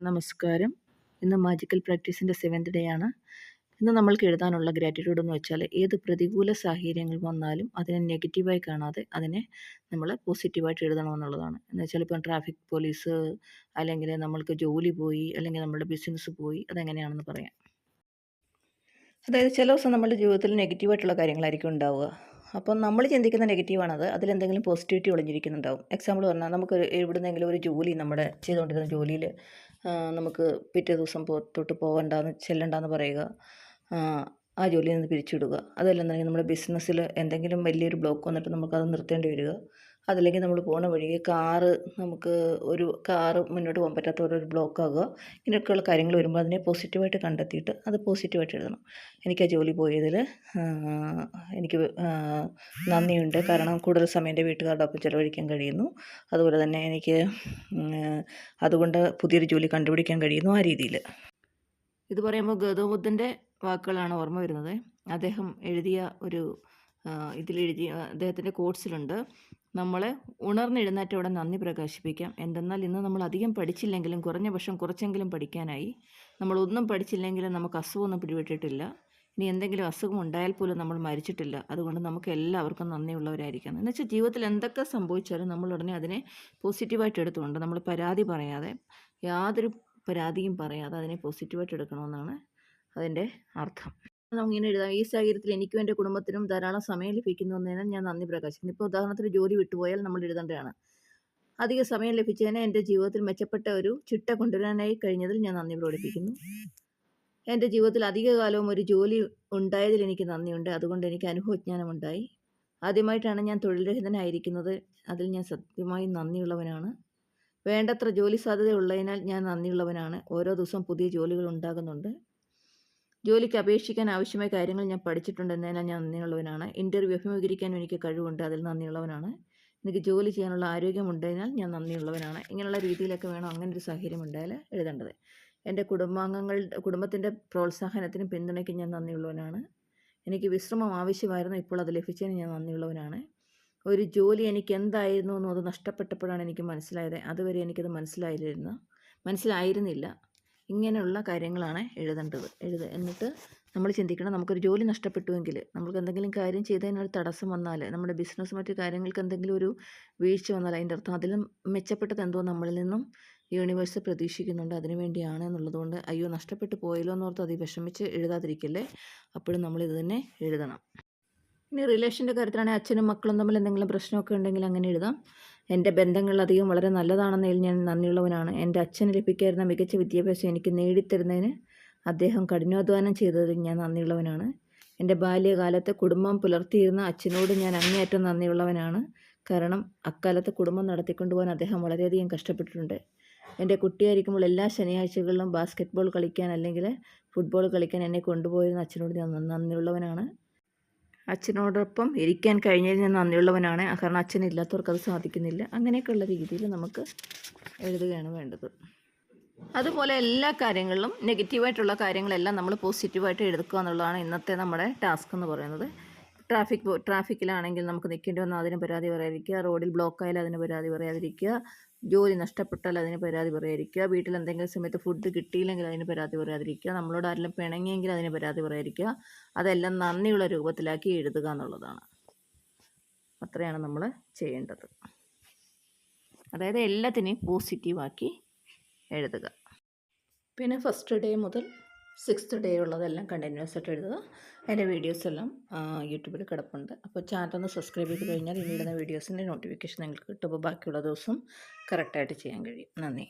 നമസ്കാരം. ഇന്ന് magical പ്രാക്ടീസിൻ്റെ 7th day ആണ്. ഇന്ന് നമ്മൾക്ക് എഴുതാനുള്ള ഗ്രാറ്റിറ്റ്യൂഡ് എന്ന് വെച്ചാൽ ഏത് പ്രതികൂല സാഹചര്യങ്ങൾ വന്നാലും അതിനെ നെഗറ്റീവായി കാണാതെ അതിനെ നമ്മൾ പോസിറ്റീവായിട്ട് എഴുതണമെന്നുള്ളതാണ്. എന്ന് വെച്ചാൽ ഇപ്പം ട്രാഫിക് പോലീസ്, അല്ലെങ്കിൽ നമ്മൾക്ക് ജോലി പോയി, അല്ലെങ്കിൽ നമ്മുടെ ബിസിനസ് പോയി, അതെങ്ങനെയാണെന്ന് പറയാം. അതായത് ചില ദിവസം നമ്മുടെ ജീവിതത്തിൽ നെഗറ്റീവായിട്ടുള്ള കാര്യങ്ങളായിരിക്കും ഉണ്ടാവുക. അപ്പം നമ്മൾ ചിന്തിക്കുന്ന നെഗറ്റീവാണത്, അതിലെന്തെങ്കിലും പോസിറ്റിവിറ്റി ഒളിഞ്ഞിരിക്കുന്നുണ്ടാവും. എക്സാമ്പിൾ പറഞ്ഞാൽ നമുക്ക് എവിടുന്നെങ്കിലും ഒരു ജോലി നമ്മുടെ ചെയ്തുകൊണ്ടിരുന്ന ജോലിയിൽ നമുക്ക് പിറ്റേ ദിവസം തൊട്ട് ചെല്ലണ്ടെന്ന് പറയുക, ആ ജോലിയിൽ നിന്ന് പിരിച്ചുവിടുക. അതല്ലെന്നുണ്ടെങ്കിൽ നമ്മുടെ ബിസിനസ്സിൽ എന്തെങ്കിലും വലിയൊരു ബ്ലോക്ക് വന്നിട്ട് നമുക്കത് നിർത്തേണ്ടി വരിക. അതല്ലെങ്കിൽ നമ്മൾ പോകുന്ന വഴിക്ക് ഒരു കാറ് മുന്നോട്ട് പോകാൻ പറ്റാത്ത ഒരു ബ്ലോക്കാകുക. ഇങ്ങനെയൊക്കെയുള്ള കാര്യങ്ങൾ വരുമ്പോൾ അതിനെ പോസിറ്റീവായിട്ട് കണ്ടെത്തിയിട്ട് അത് പോസിറ്റീവായിട്ട് എഴുതണം. എനിക്ക് ആ ജോലി പോയതിൽ എനിക്ക് നന്ദിയുണ്ട്, കാരണം കൂടുതൽ സമയം എൻ്റെ വീട്ടുകാരുടെ ഒപ്പം ചിലവഴിക്കാൻ കഴിയുന്നു. അതുപോലെ തന്നെ എനിക്ക് അതുകൊണ്ട് പുതിയൊരു ജോലി കണ്ടുപിടിക്കാൻ കഴിയുന്നു, ആ രീതിയിൽ. ഇത് പറയുമ്പോൾ ഗൗതമ ബുദ്ധൻ്റെ വാക്കുകളാണ് ഓർമ്മ വരുന്നത്. അദ്ദേഹം എഴുതിയ അദ്ദേഹത്തിൻ്റെ കോട്സിലുണ്ട്, നമ്മളെ ഉണർന്നെഴുന്നേറ്റോടെ നന്ദി പ്രകാശിപ്പിക്കാം. എന്തെന്നാൽ ഇന്ന് നമ്മൾ അധികം പഠിച്ചില്ലെങ്കിലും കുറഞ്ഞ പക്ഷം കുറച്ചെങ്കിലും പഠിക്കാനായി. നമ്മളൊന്നും പഠിച്ചില്ലെങ്കിലും നമുക്ക് അസുഖമൊന്നും പിടിപെട്ടിട്ടില്ല. ഇനി എന്തെങ്കിലും അസുഖം ഉണ്ടായാൽ പോലും നമ്മൾ മരിച്ചിട്ടില്ല. അതുകൊണ്ട് നമുക്ക് എല്ലാവർക്കും നന്ദിയുള്ളവരായിരിക്കണം. എന്ന് വെച്ചാൽ ജീവിതത്തിൽ എന്തൊക്കെ സംഭവിച്ചാലും നമ്മൾ ഉടനെ അതിനെ പോസിറ്റീവായിട്ട് എടുത്തുകൊണ്ട് നമ്മൾ പരാതി പറയാതെ, യാതൊരു പരാതിയും പറയാതെ അതിനെ പോസിറ്റീവായിട്ട് എടുക്കണമെന്നാണ് അതിൻ്റെ അർത്ഥം. നമുക്കിങ്ങനെ എഴുതാം, ഈ സാഹചര്യത്തിൽ എനിക്കും എൻ്റെ കുടുംബത്തിനും ധാരാളം സമയം ലഭിക്കുന്നു എന്നതിനാൽ ഞാൻ നന്ദി പ്രകാശിക്കുന്നു. ഇപ്പോൾ ഉദാഹരണത്തിന് ജോലി വിട്ടുപോയാൽ നമ്മൾ എഴുതേണ്ടതാണ്, അധിക സമയം ലഭിച്ചതിന് എൻ്റെ ജീവിതത്തിൽ മെച്ചപ്പെട്ട ഒരു ചിട്ട കൊണ്ടുവരാനായി കഴിഞ്ഞതിൽ ഞാൻ നന്ദി പ്രകടിപ്പിക്കുന്നു. എൻ്റെ ജീവിതത്തിൽ അധികകാലവും ഒരു ജോലി ഉണ്ടായതിൽ എനിക്ക് നന്ദിയുണ്ട്, അതുകൊണ്ട് എനിക്ക് അനുഭവജ്ഞാനമുണ്ടായി. ആദ്യമായിട്ടാണ് ഞാൻ തൊഴിൽ രഹിതനായിരിക്കുന്നത്, അതിൽ ഞാൻ സത്യമായി നന്ദിയുള്ളവനാണ്. വേണ്ടത്ര ജോലി സാധ്യത ഉള്ളതിനാൽ ഞാൻ നന്ദിയുള്ളവനാണ്. ഓരോ ദിവസവും പുതിയ ജോലികൾ ഉണ്ടാകുന്നുണ്ട്. ജോലിക്ക് അപേക്ഷിക്കാൻ ആവശ്യമായ കാര്യങ്ങൾ ഞാൻ പഠിച്ചിട്ടുണ്ട് എന്നതിനാൽ ഞാൻ നന്ദിയുള്ളവനാണ്. ഇൻ്റർവ്യൂ അഭിമുഖീകരിക്കാനും എനിക്ക് കഴിവുണ്ട്, അതിൽ നന്ദിയുള്ളവനാണ്. എനിക്ക് ജോലി ചെയ്യാനുള്ള ആരോഗ്യമുണ്ടതിനാൽ ഞാൻ നന്ദിയുള്ളവനാണ്. ഇങ്ങനെയുള്ള രീതിയിലൊക്കെ വേണം അങ്ങനൊരു സാഹചര്യം ഉണ്ടായാൽ എഴുതേണ്ടത്. എൻ്റെ കുടുംബത്തിൻ്റെ പ്രോത്സാഹനത്തിനും പിന്തുണയ്ക്കും ഞാൻ നന്ദിയുള്ളവനാണ്. എനിക്ക് വിശ്രമം ആവശ്യമായിരുന്നു, ഇപ്പോൾ അത് ലഭിച്ചതിന് ഞാൻ നന്ദിയുള്ളവനാണ്. ഒരു ജോലി എനിക്ക് എന്തായിരുന്നു എന്നും അത് നഷ്ടപ്പെട്ടപ്പോഴാണ് എനിക്ക് മനസ്സിലായത്, അതുവരെ എനിക്കത് മനസ്സിലായിരുന്നില്ല. ഇങ്ങനെയുള്ള കാര്യങ്ങളാണ് എഴുതേണ്ടത്. എന്നിട്ട് നമ്മൾ ചിന്തിക്കണം, നമുക്കൊരു ജോലി നഷ്ടപ്പെട്ടുവെങ്കിൽ, നമുക്ക് എന്തെങ്കിലും കാര്യം ചെയ്തതിനൊരു തടസ്സം വന്നാൽ, നമ്മുടെ ബിസിനസ് മറ്റു കാര്യങ്ങൾക്ക് എന്തെങ്കിലും ഒരു വീഴ്ച വന്നാൽ, അതിൻ്റെ അർത്ഥം അതിലും മെച്ചപ്പെട്ടത് എന്തോ നമ്മളിൽ നിന്നും യൂണിവേഴ്സ് പ്രതീക്ഷിക്കുന്നുണ്ട്, അതിനു വേണ്ടിയാണ് എന്നുള്ളതുകൊണ്ട് അയ്യോ നഷ്ടപ്പെട്ടു പോയല്ലോ എന്നോർത്ത് അത് വിഷമിച്ച് എഴുതാതിരിക്കല്ലേ. അപ്പോഴും നമ്മളിത് തന്നെ എഴുതണം. ഇനി റിലേഷൻ്റെ കാര്യത്തിലാണെങ്കിൽ അച്ഛനും മക്കളും തമ്മിൽ എന്തെങ്കിലും പ്രശ്നമൊക്കെ ഉണ്ടെങ്കിൽ അങ്ങനെ എഴുതാം. എൻ്റെ ബന്ധങ്ങൾ അധികം വളരെ നല്ലതാണെന്നതിൽ ഞാൻ നന്ദിയുള്ളവനാണ്. എൻ്റെ അച്ഛന് ലഭിക്കായിരുന്ന മികച്ച വിദ്യാഭ്യാസം എനിക്ക് നേടിത്തരുന്നതിന് അദ്ദേഹം കഠിനാധ്വാനം ചെയ്തതിൽ ഞാൻ നന്ദിയുള്ളവനാണ്. എൻ്റെ ബാല്യകാലത്ത് കുടുംബം പുലർത്തിയിരുന്ന അച്ഛനോട് ഞാൻ അങ്ങേയറ്റം നന്ദിയുള്ളവനാണ്, കാരണം അക്കാലത്ത് കുടുംബം നടത്തിക്കൊണ്ടുപോകാൻ അദ്ദേഹം വളരെയധികം കഷ്ടപ്പെട്ടിട്ടുണ്ട്. എൻ്റെ കുട്ടിയായിരിക്കുമ്പോൾ എല്ലാ ശനിയാഴ്ചകളിലും ബാസ്ക്കറ്റ്ബോൾ കളിക്കാൻ അല്ലെങ്കിൽ ഫുട്ബോൾ കളിക്കാൻ എന്നെ കൊണ്ടുപോയിരുന്ന അച്ഛനോട് ഞാൻ നന്ദിയുള്ളവനാണ്. അച്ഛനോടൊപ്പം ഇരിക്കാൻ കഴിഞ്ഞതിൽ ഞാൻ നന്ദിയുള്ളവനാണ്, കാരണം അച്ഛനില്ലാത്തവർക്ക് അത് സാധിക്കുന്നില്ല. അങ്ങനെയൊക്കെയുള്ള രീതിയിൽ നമുക്ക് എഴുതുകയാണ് വേണ്ടത്. അതുപോലെ എല്ലാ കാര്യങ്ങളിലും നെഗറ്റീവായിട്ടുള്ള കാര്യങ്ങളെല്ലാം നമ്മൾ പോസിറ്റീവായിട്ട് എഴുതുക എന്നുള്ളതാണ് ഇന്നത്തെ നമ്മുടെ ടാസ്ക് എന്ന് പറയുന്നത്. ട്രാഫിക്കിലാണെങ്കിൽ നമുക്ക് നിൽക്കേണ്ടി വന്നാൽ അതിന് പരാതി പറയാതിരിക്കുക, റോഡിൽ ബ്ലോക്കായാൽ അതിന് പരാതി പറയാതിരിക്കുക, ജോലി നഷ്ടപ്പെട്ടാൽ അതിന് പരാതി പറയാതിരിക്കുക, വീട്ടിൽ എന്തെങ്കിലും സമയത്ത് ഫുഡ് കിട്ടിയില്ലെങ്കിൽ അതിന് പരാതി പറയാതിരിക്കുക, നമ്മളോട് ആരെങ്കിലും പിണങ്ങിയെങ്കിൽ അതിന് പരാതി പറയാതിരിക്കുക. അതെല്ലാം നന്ദിയുള്ള രൂപത്തിലാക്കി എഴുതുക എന്നുള്ളതാണ്. അത്രയാണ് നമ്മൾ ചെയ്യേണ്ടത്. അതായത് എല്ലാത്തിനെയും പോസിറ്റീവാക്കി എഴുതുക. പിന്നെ ഫസ്റ്റ് ഡേ മുതൽ 6th ഡേ ഉള്ളതെല്ലാം കണ്ടിന്യൂസ് ആയിട്ട് എഴുതുക. അതിൻ്റെ വീഡിയോസ് എല്ലാം യൂട്യൂബിൽ കിടപ്പുണ്ട്. അപ്പോൾ ചാനൽ ഒന്ന് സബ്സ്ക്രൈബ് ചെയ്ത് കഴിഞ്ഞാൽ ഇനി ഇടുന്ന വീഡിയോസിൻ്റെ നോട്ടിഫിക്കേഷൻ നിങ്ങൾക്ക് കിട്ടും. അപ്പോൾ ബാക്കിയുള്ള ദിവസം കറക്റ്റായിട്ട് ചെയ്യാൻ കഴിയും. നന്ദി.